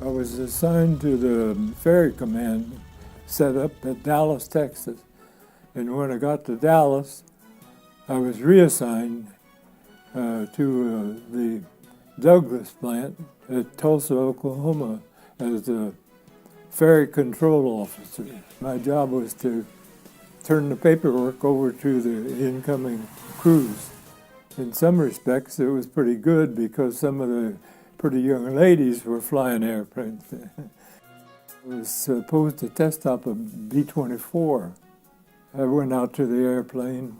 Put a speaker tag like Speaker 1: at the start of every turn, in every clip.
Speaker 1: I was assigned to the ferry command set up at Dallas, Texas. And when I got to Dallas, I was reassigned to the Douglas plant at Tulsa, Oklahoma as a ferry control officer. My job was to turn the paperwork over to the incoming crews. In some respects, it was pretty good because some of the pretty young ladies were flying airplanes. I was supposed to test up a B-25. I went out to the airplane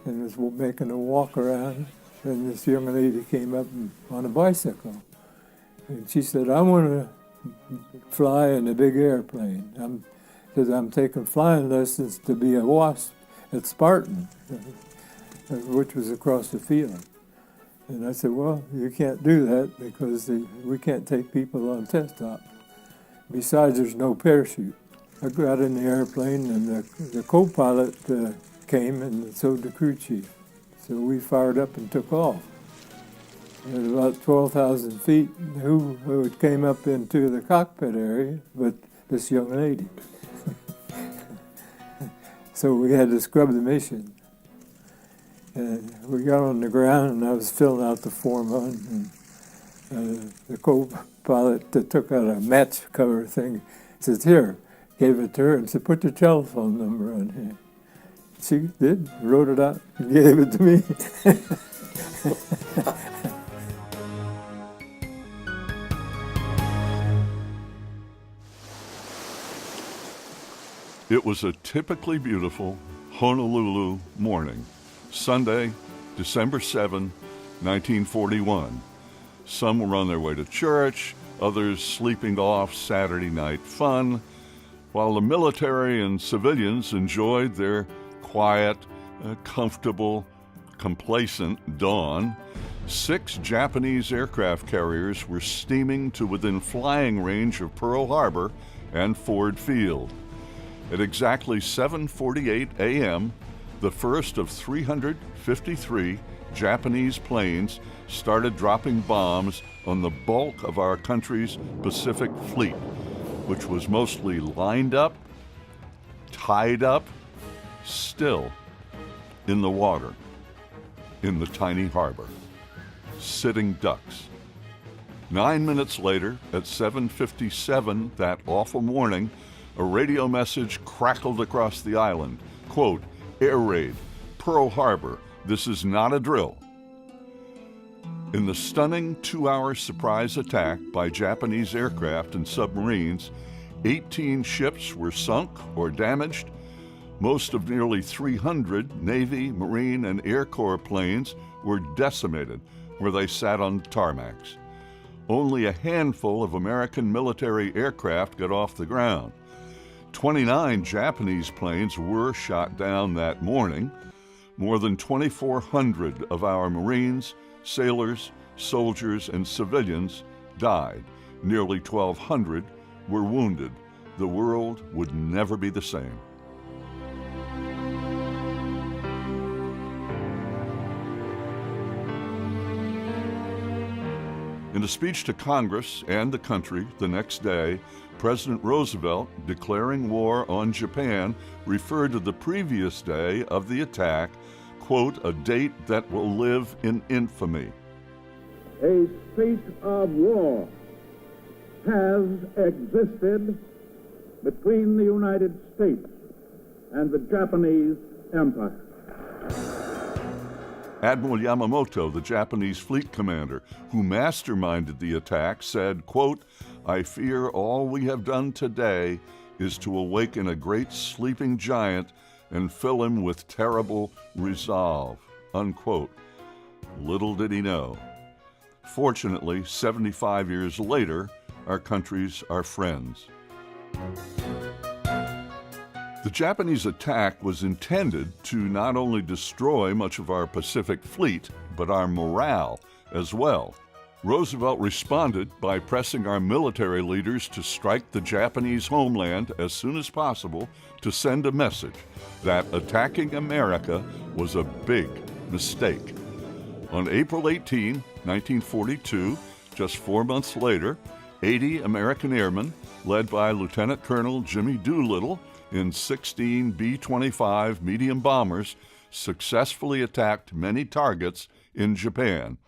Speaker 1: and was making a walk around, and this young lady came up on a bicycle. And she said, "I want to fly in a big airplane. I'm taking flying lessons to be a WASP at Spartan," which was across the field. And I said, "Well, you can't do that because we can't take people on test op. Besides, there's no parachute." I got in the airplane, and the co-pilot came, and so did the crew chief. So we fired up and took off. At about 12,000 feet, who came up into the cockpit area but this young lady. So we had to scrub the mission. And we got on the ground, and I was filling out the form on, and the co-pilot took out a match cover thing, says, "Here," gave it to her, and said, "Put your telephone number on here." She did, wrote it out, and gave it to me.
Speaker 2: It was a typically beautiful Honolulu morning, Sunday, December 7, 1941. Some were on their way to church, others sleeping off Saturday night fun, while the military and civilians enjoyed their quiet, comfortable, complacent dawn. 6 Japanese aircraft carriers were steaming to within flying range of Pearl Harbor and Ford Field. At exactly 7:48 a.m., the first of 353 Japanese planes started dropping bombs on the bulk of our country's Pacific Fleet, which was mostly lined up, tied up, still in the water, in the tiny harbor, sitting ducks. 9 minutes later, at 7:57 that awful morning, a radio message crackled across the island. Quote, "Air raid, Pearl Harbor, this is not a drill." In the stunning 2-hour surprise attack by Japanese aircraft and submarines, 18 ships were sunk or damaged. Most of nearly 300 Navy, Marine, and Air Corps planes were decimated where they sat on tarmacs. Only a handful of American military aircraft got off the ground. 29 Japanese planes were shot down that morning. More than 2,400 of our Marines, sailors, soldiers, and civilians died. Nearly 1,200 were wounded. The world would never be the same. In a speech to Congress and the country the next day, President Roosevelt, declaring war on Japan, referred to the previous day of the attack, quote, "a date that will live in infamy."
Speaker 3: A state of war has existed between the United States and the Japanese Empire.
Speaker 2: Admiral Yamamoto, the Japanese fleet commander who masterminded the attack, said, quote, "I fear all we have done today is to awaken a great sleeping giant and fill him with terrible resolve," unquote. Little did he know. Fortunately, 75 years later, our countries are friends. The Japanese attack was intended to not only destroy much of our Pacific Fleet, but our morale as well. Roosevelt responded by pressing our military leaders to strike the Japanese homeland as soon as possible to send a message that attacking America was a big mistake. On April 18, 1942, just 4 months later, 80 American airmen, led by Lieutenant Colonel Jimmy Doolittle, in 16 B-25 medium bombers, successfully attacked many targets in Japan,